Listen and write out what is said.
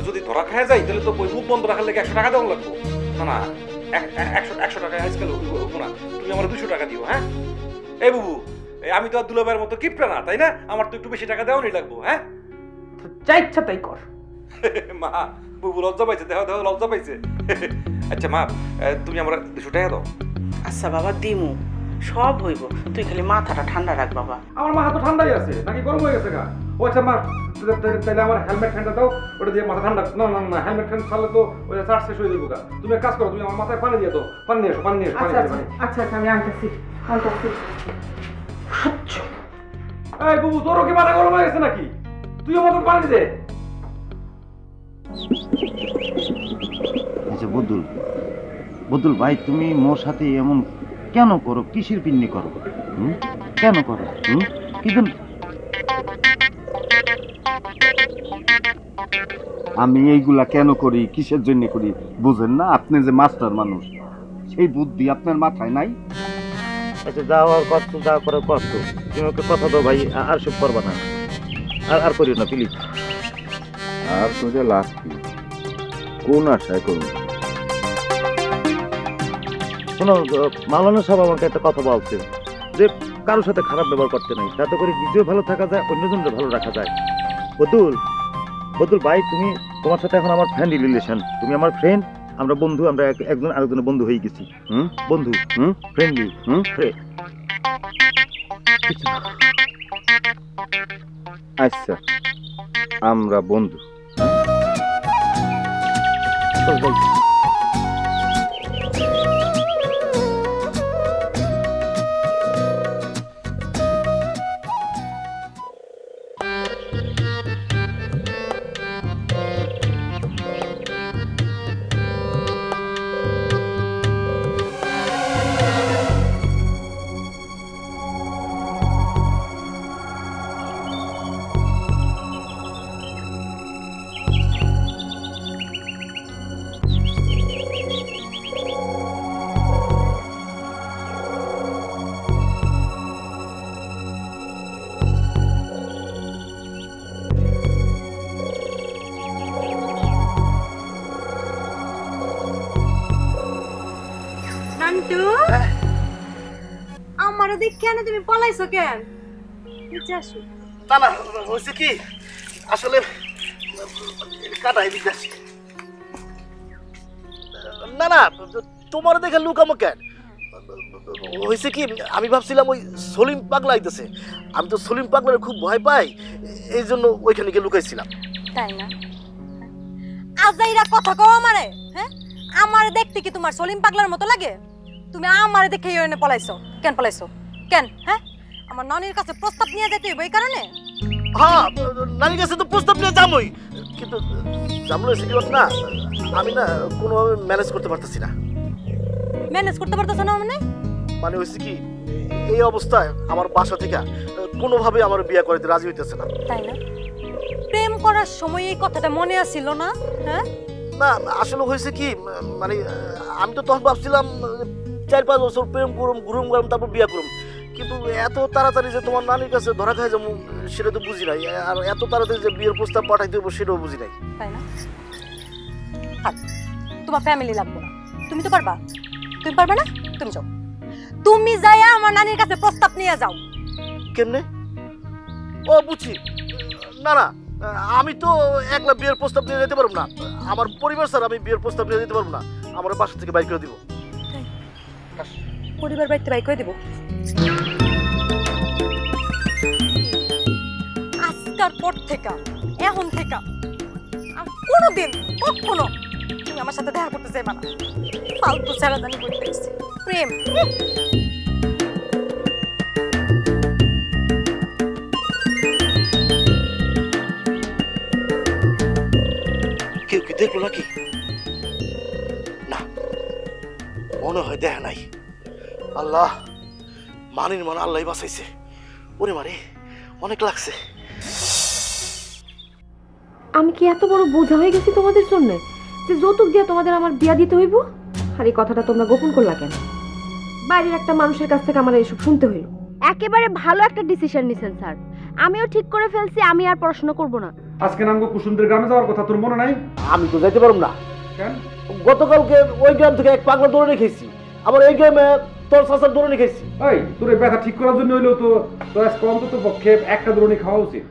যদি ধরা খায় যাই তাহলে তো মুখ বন্ধ রাখার লেগে 100 টাকা দেওয়া লাগবো। না না, 100 টাকা আজকাল হবো না, তুমি আমার 200 টাকা দিও। হ্যাঁ এই বুবু, আমি তো আর দুলাভাইয়ের মতো কিপটা না, তাই না? আমার তো একটু বেশি টাকা দেওয়াই লাগবো। হ্যাঁ যা ইচ্ছা তাই কর। মা, বুবু লজ্জা পাইছে, দেখো দেখো লজ্জা পাইছে। আচ্ছা মা, তুমি আমার 200 টাকা দাও। আচ্ছা বাবা দিমু, সব হইব, তুই খালি মাথাটা ঠান্ডা রাখ বাবা। আমার মাথা তো ঠান্ডাই আছে, নাকি গরম হয়ে গেছে গা? ও আচ্ছা মা, তাহলে আমার হেলমেট ফ্যানটা দাও, ওটা দিয়ে মাথা ঠান্ডা। না না না, হেলমেট ফ্যান ছাড়লে তো ওই চার্জ শেষ হয়ে যাবো গা। তুমি এক কাজ করো, তুমি আমার মাথায় পানি দিয়ে দাও। পানি নিয়ে এসো, পানি নিয়ে এসো। আচ্ছা আচ্ছা আচ্ছা, আমি আনতেছি আনতেছি। এই বুবু, তোরও কি মাথা গরম হয়ে গেছে নাকি? তুইও মতন পানি দে। আচ্ছা বদুল, বদুল ভাই, তুমি মোর সাথে এমন কেন করো? কিসের পিন্নি করো? কেন করো? কি জন্য? আমি এইগুলা কেন করি, কিসের জন্য করি বুঝেন না? আপনি যে মাস্টার মানুষ, সেই বুদ্ধি আপনার মাথায় নাই। আচ্ছা যাও, আর কষ্ট যা করে কষ্ট, তুমি ওকে কথা দাও ভাই, আর সব করবা না, আর করিও না প্লিজ। আর তোদের লাস্ট কি কোন আশায় করুন? শোনো, মাওলানা সাহেব আমাকে একটা কথা বলছে যে কারোর সাথে খারাপ ব্যবহার করতে নাই, যাতে করে নিজেও ভালো থাকা যায়, অন্যজনকে ভালো রাখা যায়। বদুল, বদুল ভাই, তোমার সাথে এখন আমার ফ্রেন্ড রিলেশন, তুমি আমার ফ্রেন্ড, আমরা বন্ধু, আমরা একজন আরেকজনের বন্ধু হয়ে গেছি। বন্ধু, ফ্রেন্ডলি, আচ্ছা আমরা বন্ধু। আমারে দেখ কেন তুমি পলাইছো কেন? না না, হয়েছে কি আসলে কাটাই দিতেছি। না না, তোমার দেখে লুকামো কেন? হয়েছে কি, আমি ভাবছিলাম ওই সলিম পাগলা আইতেছে, আমি তো সলিম পাগলার খুব ভয় পাই, এই জন্য ওইখানে গিয়ে লুকাইছিলাম। তাই না? আজাইরা কথা কও আমারে। হ্যাঁ, আমারে দেখতে কি তোমার সলিম পাগলার মতো লাগে? তুমি আমারে দেখে এনে পলাইছো কেন? পলাইছো কেন? হ্যাঁ, আমার নানির কাছে প্রস্তাব নিয়ে যেতে হইব এই কারণে? হ্যাঁ, নানির কাছে তো প্রস্তাব নিয়ে যাবোই, কিন্তু জামলো এসে কি না, আমি না কোনোভাবে ম্যানেজ করতে পারতেছি না। ম্যানেজ করতে পারতেছো না মানে? মানে হয়েছে কি, এই অবস্থায় আমার বাসা থেকে কোনোভাবে আমার বিয়ে করতে রাজি হইতেছে না। তাই না? প্রেম করার সময় এই কথাটা মনে আসছিল না? হ্যাঁ না, আসলে হয়েছে কি, মানে আমি তো তখন ভাবছিলাম 4-5 বছর প্রেম করুম, ঘুরুম গরম, তারপর বিয়ে করুম, কিন্তু এত তাড়াতাড়ি যে তোমার নানির কাছে ধরা খাই যাবো সেটা তো বুঝি নাই, আর এত তাড়াতাড়ি যে বিয়ের প্রস্তাব পাঠাইতে হবো সেটাও বুঝি নাই। তাই না? তোমার ফ্যামিলি লাগবে না, তুমি তো পারবা। তুমি পারবে না? তুমি যাও, তুমি যাইয়া আমার নানির কাছে প্রস্তাব নিয়ে যাও। কেমনে? ও বুঝছি। না না, আমি তো একলা বিয়ের প্রস্তাব নিয়ে যেতে পারবো না, আমার পরিবার স্যার আমি বিয়ের প্রস্তাব নিয়ে যেতে পারবো না, আমার বাসা থেকে বাইক করে দিব। পরিবার বাড়িতে বাইক করে দিব? আজকার পর থেকে, এখন থেকে আর কোনোদিন কখনো তুমি আমার সাথে দেখা করতে চাইবা না। ফালতু ছেড়াদানি করতে এসেছে প্রেম। কেউ কি দেখলো নাকি? না, মনে হয় দেখা নাই। আল্লাহ, মানির মনে আল্লাহ বাঁচাইছে। ওরে মারে, অনেক লাগছে। আমি কি এত বড় বোঝা হয়ে গেছি তোমাদের জন্য যে যৌতুক দিয়ে তোমাদের আমার বিয়া দিতে হইব? আর এই কথাটা তোমরা গোপন করলা কেন? বাইরের একটা মানুষের কাছ থেকে আমার এইসব শুনতে হইল। একেবারে ভালো একটা ডিসিশন নিছেন স্যার, আমিও ঠিক করে ফেলছি আমি আর পড়াশোনা করব না। আজকে নামগো কুসুমদের গ্রামে যাওয়ার কথা তোর মনে নাই? আমি তো যাইতে পারব না। কেন? গতকালকে ওই গ্রাম থেকে এক পাগলা দৌড়ে রেখেছি, আবার এই গ্রামে তোর চাচার দৌড়ে রেখেছি। এই তোর এই ব্যথা ঠিক করার জন্য হইলেও তো তোর আজকে অন্তত পক্ষে একটা দ্রোণী খাওয়া উচিত।